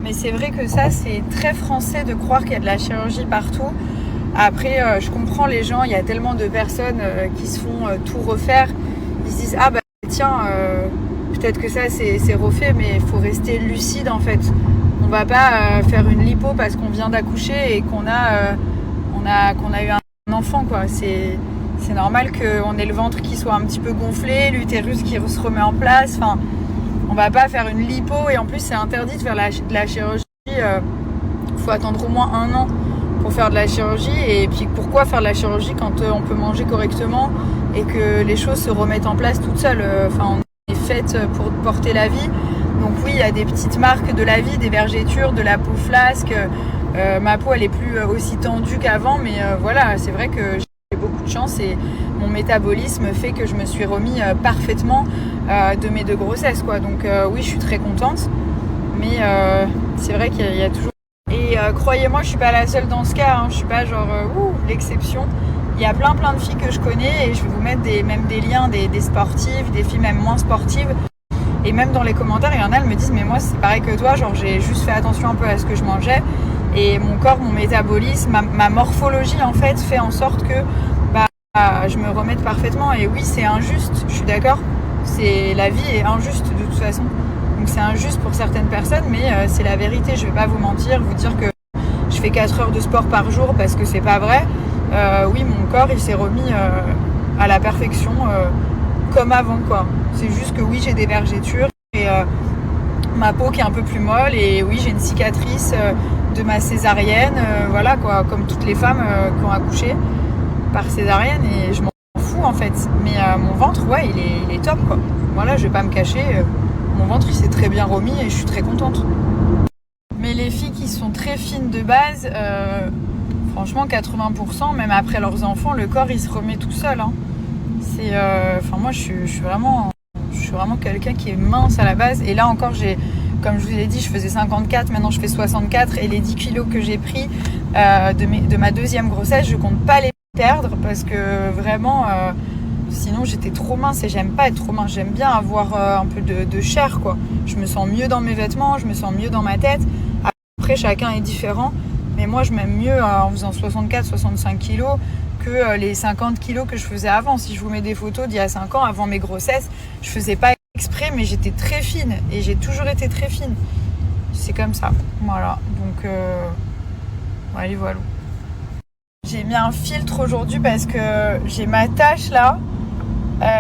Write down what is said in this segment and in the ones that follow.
Mais c'est vrai que ça, c'est très français de croire qu'il y a de la chirurgie partout. Après, je comprends les gens, il y a tellement de personnes qui se font tout refaire. Ils se disent, ah bah tiens, peut-être que ça c'est refait, mais il faut rester lucide en fait. On va pas faire une lipo parce qu'on vient d'accoucher et qu'on a eu un enfant, quoi. C'est normal qu'on ait le ventre qui soit un petit peu gonflé, l'utérus qui se remet en place. Enfin, on va pas faire une lipo et en plus c'est interdit de faire de la chirurgie. Faut attendre au moins 1 an pour faire de la chirurgie. Et puis pourquoi faire de la chirurgie quand on peut manger correctement et que les choses se remettent en place toutes seules. Enfin, on est faite pour porter la vie. Donc oui, il y a des petites marques de la vie, des vergetures, de la peau flasque. Ma peau elle est plus aussi tendue qu'avant, mais voilà, c'est vrai que j'ai beaucoup de chance et mon métabolisme fait que je me suis remis parfaitement de mes 2 grossesses, quoi. Donc oui, je suis très contente, mais c'est vrai qu'il y a toujours... Et croyez-moi, je suis pas la seule dans ce cas, hein. Je suis pas genre l'exception. Il y a plein de filles que je connais et je vais vous mettre même des liens des sportives, des filles même moins sportives. Et même dans les commentaires, il y en a, elles me disent mais moi c'est pareil que toi, genre j'ai juste fait attention un peu à ce que je mangeais et mon corps, mon métabolisme, ma morphologie en fait fait en sorte que je me remette parfaitement. Et oui, c'est injuste, je suis d'accord, la vie est injuste de toute façon. Donc c'est injuste pour certaines personnes, mais c'est la vérité. Je vais pas vous mentir, vous dire que je fais 4 heures de sport par jour parce que c'est pas vrai. Oui, mon corps il s'est remis à la perfection comme avant, quoi. C'est juste que oui, j'ai des vergetures et ma peau qui est un peu plus molle et oui, j'ai une cicatrice de ma césarienne, voilà quoi, comme toutes les femmes qui ont accouché par césarienne et je m'en fous en fait. Mais mon ventre, ouais, il est top, quoi. Voilà, je vais pas me cacher, mon ventre il s'est très bien remis et je suis très contente. Mais les filles qui sont très fines de base, franchement 80%, même après leurs enfants, le corps il se remet tout seul, hein. Enfin moi je suis vraiment quelqu'un qui est mince à la base. Et là encore, comme je vous ai dit, je faisais 54, maintenant je fais 64. Et les 10 kilos que j'ai pris de ma 2e grossesse, je compte pas les perdre parce que vraiment, sinon j'étais trop mince et j'aime pas être trop mince. J'aime bien avoir un peu de chair, quoi. Je me sens mieux dans mes vêtements, je me sens mieux dans ma tête. Après, chacun est différent. Mais moi, je m'aime mieux en faisant 64-65 kilos que les 50 kilos que je faisais avant. Si je vous mets des photos d'il y a 5 ans, avant mes grossesses, je faisais pas exprès, mais j'étais très fine. Et j'ai toujours été très fine. C'est comme ça. Voilà. Donc, allez, voilà. J'ai mis un filtre aujourd'hui parce que j'ai ma tache là.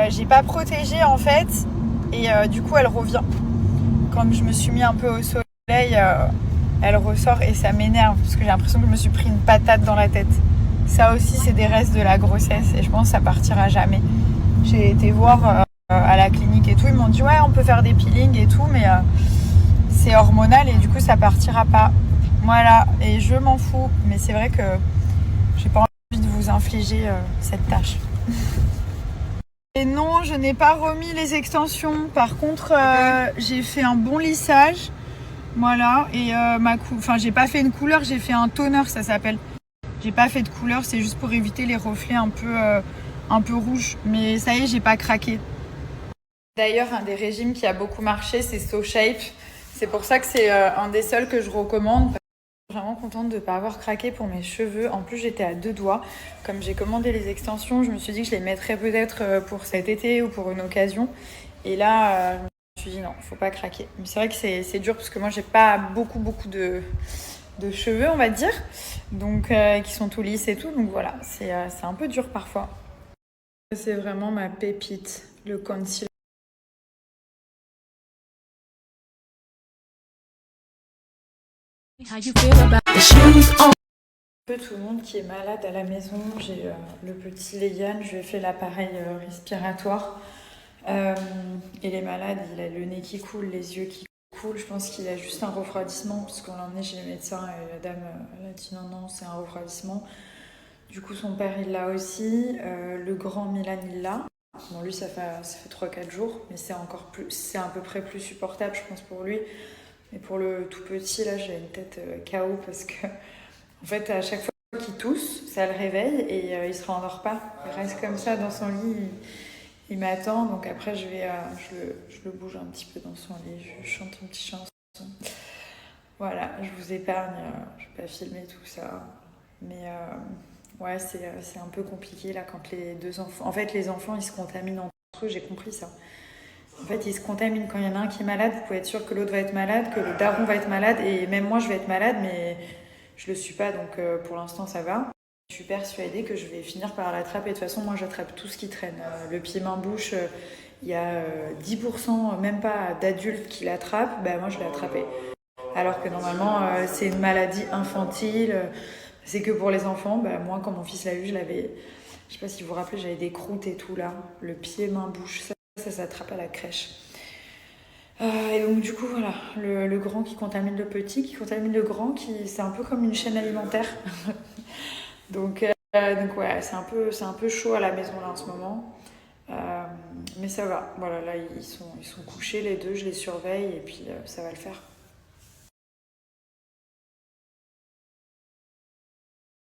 J'ai pas protégé en fait. Et du coup, elle revient. Comme je me suis mis un peu au soleil, elle ressort et ça m'énerve parce que j'ai l'impression que je me suis pris une patate dans la tête. Ça aussi, c'est des restes de la grossesse et je pense que ça partira jamais. J'ai été voir à la clinique et tout. Ils m'ont dit ouais, on peut faire des peelings et tout, mais c'est hormonal et du coup, ça partira pas. Voilà, et je m'en fous. Mais c'est vrai que j'ai pas envie de vous infliger cette tâche. Et non, je n'ai pas remis les extensions. Par contre, j'ai fait un bon lissage. Voilà, et j'ai pas fait une couleur, j'ai fait un toner, ça s'appelle. J'ai pas fait de couleur, c'est juste pour éviter les reflets un peu rouges. Mais ça y est, j'ai pas craqué. D'ailleurs, un des régimes qui a beaucoup marché, c'est SoShape. C'est pour ça que c'est un des seuls que je recommande. Je suis vraiment contente de ne pas avoir craqué pour mes cheveux. En plus, j'étais à 2 doigts. Comme j'ai commandé les extensions, je me suis dit que je les mettrais peut-être pour cet été ou pour une occasion. Et là, je me suis dit non, faut pas craquer. Mais c'est vrai que c'est dur parce que moi, j'ai pas beaucoup de cheveux, on va dire. Donc, qui sont tout lisses et tout. Donc voilà, c'est un peu dur parfois. C'est vraiment ma pépite, le concealer. Un peu tout le monde qui est malade à la maison. J'ai le petit Léane, je lui ai fait l'appareil respiratoire. Il est malade, il a le nez qui coule, les yeux qui coulent. Je pense qu'il a juste un refroidissement parce qu'on l'a emmené chez le médecin et la dame elle a dit non, c'est un refroidissement. Du coup, son père il l'a aussi. Le grand Milan il l'a. Bon, lui ça fait 3-4 jours, mais c'est à peu près plus supportable, je pense, pour lui. Mais pour le tout petit, là, j'ai une tête KO parce que, en fait, à chaque fois qu'il tousse, ça le réveille et il se rendort pas. Il reste comme ça dans son lit, il m'attend. Donc après, je le bouge un petit peu dans son lit, je chante une petite chanson. Voilà, je vous épargne, je vais pas filmer tout ça. Mais ouais, c'est un peu compliqué là quand les deux enfants. En fait, les enfants ils se contaminent entre eux, j'ai compris ça. En fait, ils se contaminent quand il y en a un qui est malade, vous pouvez être sûr que l'autre va être malade, que le daron va être malade, et même moi je vais être malade, mais je le suis pas, donc pour l'instant ça va. Je suis persuadée que je vais finir par l'attraper. De toute façon, moi j'attrape tout ce qui traîne. Le pied, main, bouche, il y a 10%, même pas d'adultes qui l'attrapent, ben moi je l'ai attrapé. Alors que normalement c'est une maladie infantile, c'est que pour les enfants. Ben, moi quand mon fils l'a eu, je l'avais, je sais pas si vous vous rappelez, j'avais des croûtes et tout là. Le pied, main, bouche, ça s'attrape à la crèche. Et donc du coup voilà, le grand qui contamine le petit, qui contamine le grand, c'est un peu comme une chaîne alimentaire. Donc ouais, c'est un peu chaud à la maison là en ce moment. Mais ça va, voilà, là ils sont couchés les deux, je les surveille et puis ça va le faire.